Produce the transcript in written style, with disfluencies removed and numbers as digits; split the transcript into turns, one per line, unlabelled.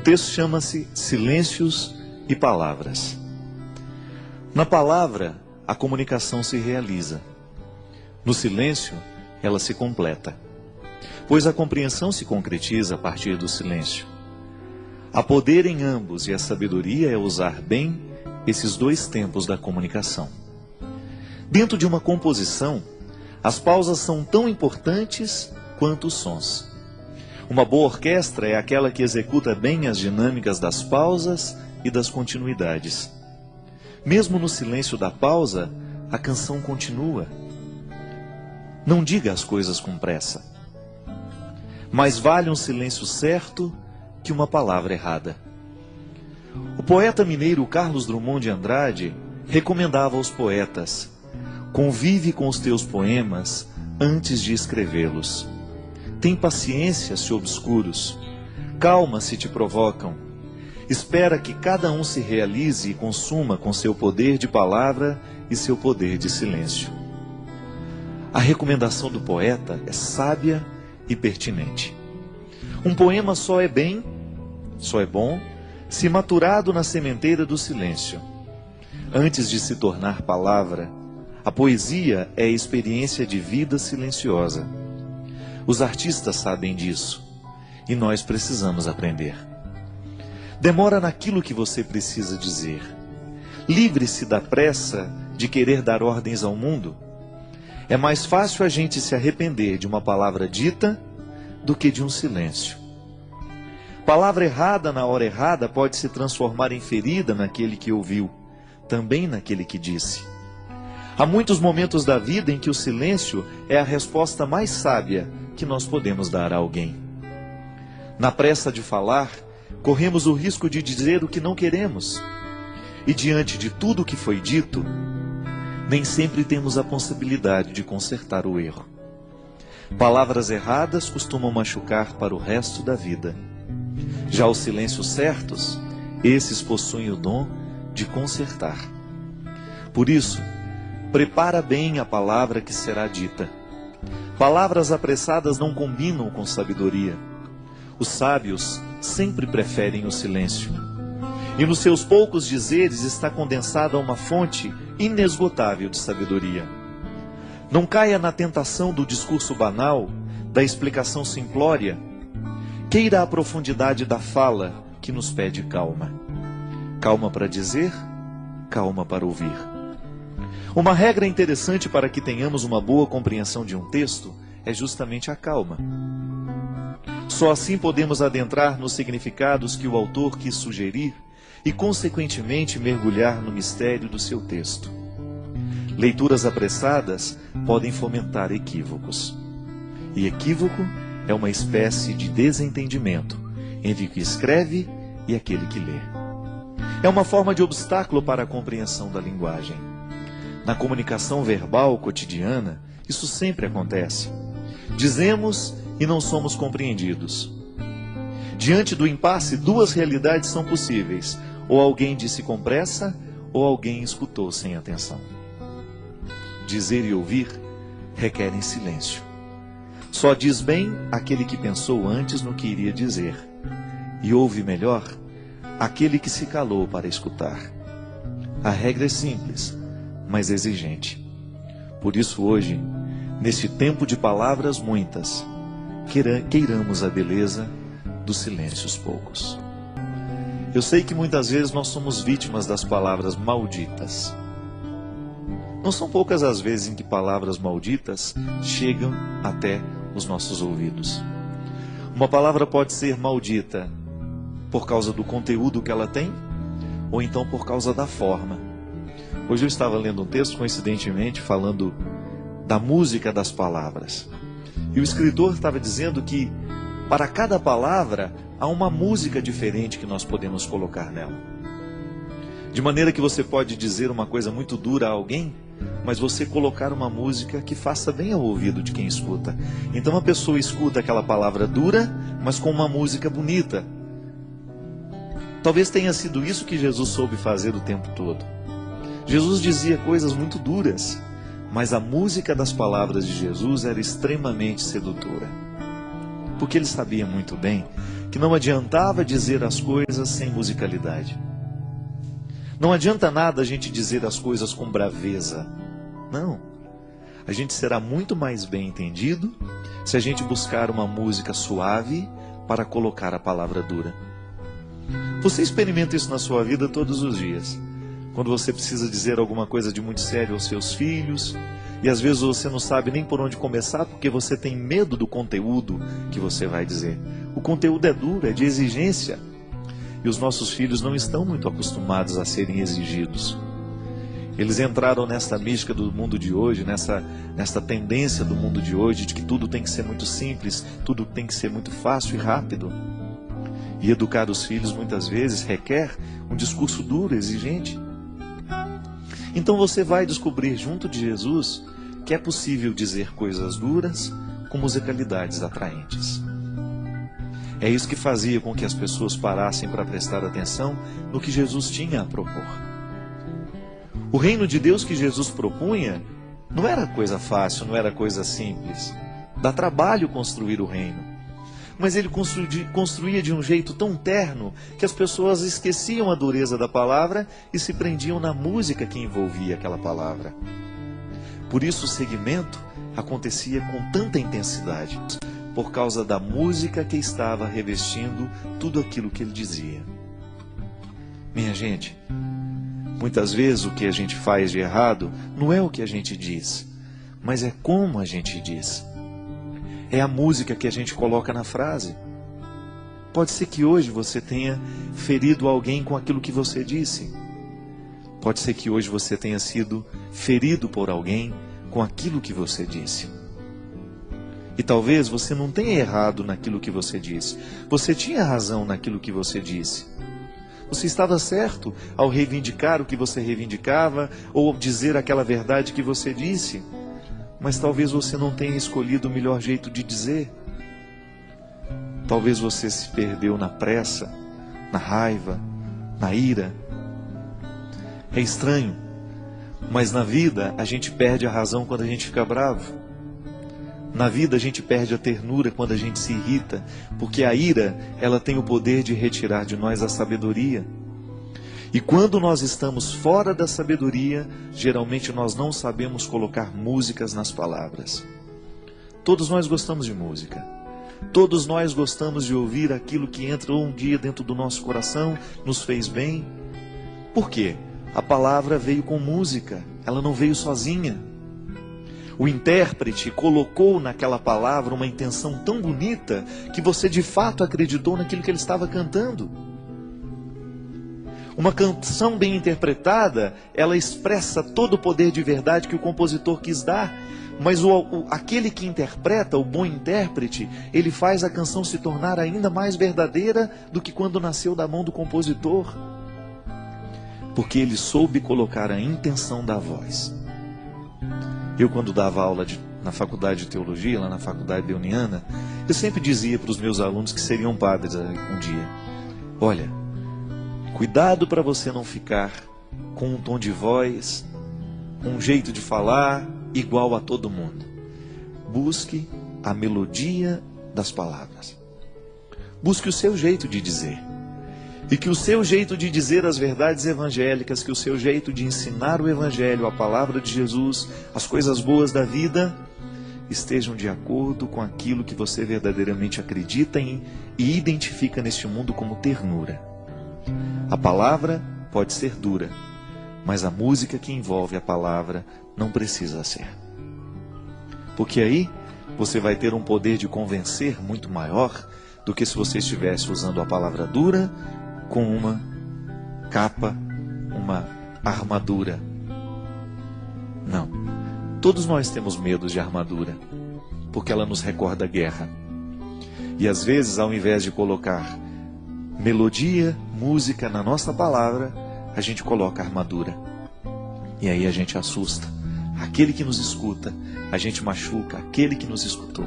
texto chama-se Silêncios e Palavras. Na palavra, a comunicação se realiza. No silêncio, ela se completa. Pois a compreensão se concretiza a partir do silêncio. Há poder em ambos e a sabedoria é usar bem esses dois tempos da comunicação. Dentro de uma composição, as pausas são tão importantes quanto os sons. Uma boa orquestra é aquela que executa bem as dinâmicas das pausas e das continuidades. Mesmo no silêncio da pausa, a canção continua. Não diga as coisas com pressa. Mais vale um silêncio certo que uma palavra errada. O poeta mineiro Carlos Drummond de Andrade recomendava aos poetas: convive com os teus poemas antes de escrevê-los. Tem paciência se obscuros, calma se te provocam. Espera que cada um se realize e consuma com seu poder de palavra e seu poder de silêncio. A recomendação do poeta é sábia e pertinente. Um poema só é bom, se maturado na sementeira do silêncio. Antes de se tornar palavra, a poesia é experiência de vida silenciosa. Os artistas sabem disso, e nós precisamos aprender. Demora naquilo que você precisa dizer. Livre-se da pressa de querer dar ordens ao mundo. É mais fácil a gente se arrepender de uma palavra dita do que de um silêncio. Palavra errada na hora errada pode se transformar em ferida naquele que ouviu, também naquele que disse. Há muitos momentos da vida em que o silêncio é a resposta mais sábia que nós podemos dar a alguém. Na pressa de falar, corremos o risco de dizer o que não queremos. E diante de tudo o que foi dito, nem sempre temos a possibilidade de consertar o erro. Palavras erradas costumam machucar para o resto da vida. Já os silêncios certos, esses possuem o dom de consertar. Por isso, prepara bem a palavra que será dita. Palavras apressadas não combinam com sabedoria. Os sábios sempre preferem o silêncio. E nos seus poucos dizeres está condensada uma fonte inesgotável de sabedoria. Não caia na tentação do discurso banal, da explicação simplória. Queira a profundidade da fala que nos pede calma. Calma para dizer, calma para ouvir. Uma regra interessante para que tenhamos uma boa compreensão de um texto é justamente a calma. Só assim podemos adentrar nos significados que o autor quis sugerir e, consequentemente, mergulhar no mistério do seu texto. Leituras apressadas podem fomentar equívocos. E equívoco é uma espécie de desentendimento entre o que escreve e aquele que lê. É uma forma de obstáculo para a compreensão da linguagem. Na comunicação verbal cotidiana, isso sempre acontece. Dizemos e não somos compreendidos. Diante do impasse, duas realidades são possíveis: ou alguém disse com pressa, ou alguém escutou sem atenção. Dizer e ouvir requerem silêncio. Só diz bem aquele que pensou antes no que iria dizer, e ouve melhor aquele que se calou para escutar. A regra é simples, mas exigente. Por isso hoje, neste tempo de palavras muitas, queiramos a beleza dos silêncios poucos. Eu sei que muitas vezes nós somos vítimas das palavras malditas. Não são poucas as vezes em que palavras malditas chegam até os nossos ouvidos. Uma palavra pode ser maldita por causa do conteúdo que ela tem, ou então por causa da forma. Hoje eu estava lendo um texto, coincidentemente, falando da música das palavras. E o escritor estava dizendo que para cada palavra há uma música diferente que nós podemos colocar nela. De maneira que você pode dizer uma coisa muito dura a alguém, mas você colocar uma música que faça bem ao ouvido de quem escuta. Então a pessoa escuta aquela palavra dura, mas com uma música bonita. Talvez tenha sido isso que Jesus soube fazer o tempo todo. Jesus dizia coisas muito duras, mas a música das palavras de Jesus era extremamente sedutora. Porque ele sabia muito bem que não adiantava dizer as coisas sem musicalidade. Não adianta nada a gente dizer as coisas com braveza. Não. A gente será muito mais bem entendido se a gente buscar uma música suave para colocar a palavra dura. Você experimenta isso na sua vida todos os dias. Quando você precisa dizer alguma coisa de muito sério aos seus filhos, e às vezes você não sabe nem por onde começar, porque você tem medo do conteúdo que você vai dizer. O conteúdo é duro, é de exigência. E os nossos filhos não estão muito acostumados a serem exigidos. Eles entraram nessa mística do mundo de hoje, nessa tendência do mundo de hoje, de que tudo tem que ser muito simples, tudo tem que ser muito fácil e rápido. E educar os filhos muitas vezes requer um discurso duro, exigente. Então você vai descobrir junto de Jesus que é possível dizer coisas duras com musicalidades atraentes. É isso que fazia com que as pessoas parassem para prestar atenção no que Jesus tinha a propor. O reino de Deus que Jesus propunha não era coisa fácil, não era coisa simples. Dá trabalho construir o reino. Mas ele construía de um jeito tão terno que as pessoas esqueciam a dureza da palavra e se prendiam na música que envolvia aquela palavra. Por isso o seguimento acontecia com tanta intensidade, por causa da música que estava revestindo tudo aquilo que ele dizia. Minha gente, muitas vezes o que a gente faz de errado não é o que a gente diz, mas é como a gente diz. É a música que a gente coloca na frase. Pode ser que hoje você tenha ferido alguém com aquilo que você disse. Pode ser que hoje você tenha sido ferido por alguém com aquilo que você disse. E talvez você não tenha errado naquilo que você disse. Você tinha razão naquilo que você disse. Você estava certo ao reivindicar o que você reivindicava ou ao dizer aquela verdade que você disse. Mas talvez você não tenha escolhido o melhor jeito de dizer. Talvez você se perdeu na pressa, na raiva, na ira. É estranho, mas na vida a gente perde a razão quando a gente fica bravo. Na vida a gente perde a ternura quando a gente se irrita, porque a ira, ela tem o poder de retirar de nós a sabedoria. E quando nós estamos fora da sabedoria, geralmente nós não sabemos colocar músicas nas palavras. Todos nós gostamos de música. Todos nós gostamos de ouvir aquilo que entrou um dia dentro do nosso coração, nos fez bem. Por quê? A palavra veio com música, ela não veio sozinha. O intérprete colocou naquela palavra uma intenção tão bonita que você de fato acreditou naquilo que ele estava cantando. Uma canção bem interpretada, ela expressa todo o poder de verdade que o compositor quis dar. Mas aquele que interpreta, o bom intérprete, ele faz a canção se tornar ainda mais verdadeira do que quando nasceu da mão do compositor. Porque ele soube colocar a intenção da voz. Eu, quando dava aula na faculdade de teologia, lá na faculdade leoniana, eu sempre dizia para os meus alunos que seriam padres um dia: olha, cuidado para você não ficar com um tom de voz, um jeito de falar igual a todo mundo. Busque a melodia das palavras. Busque o seu jeito de dizer. E que o seu jeito de dizer as verdades evangélicas, que o seu jeito de ensinar o evangelho, a palavra de Jesus, as coisas boas da vida, estejam de acordo com aquilo que você verdadeiramente acredita em e identifica neste mundo como ternura. A palavra pode ser dura, mas a música que envolve a palavra não precisa ser. Porque aí você vai ter um poder de convencer muito maior do que se você estivesse usando a palavra dura com uma capa, uma armadura. Não. Todos nós temos medo de armadura, porque ela nos recorda a guerra. E às vezes, ao invés de colocar melodia, música na nossa palavra, a gente coloca armadura. E aí a gente assusta aquele que nos escuta, a gente machuca aquele que nos escutou.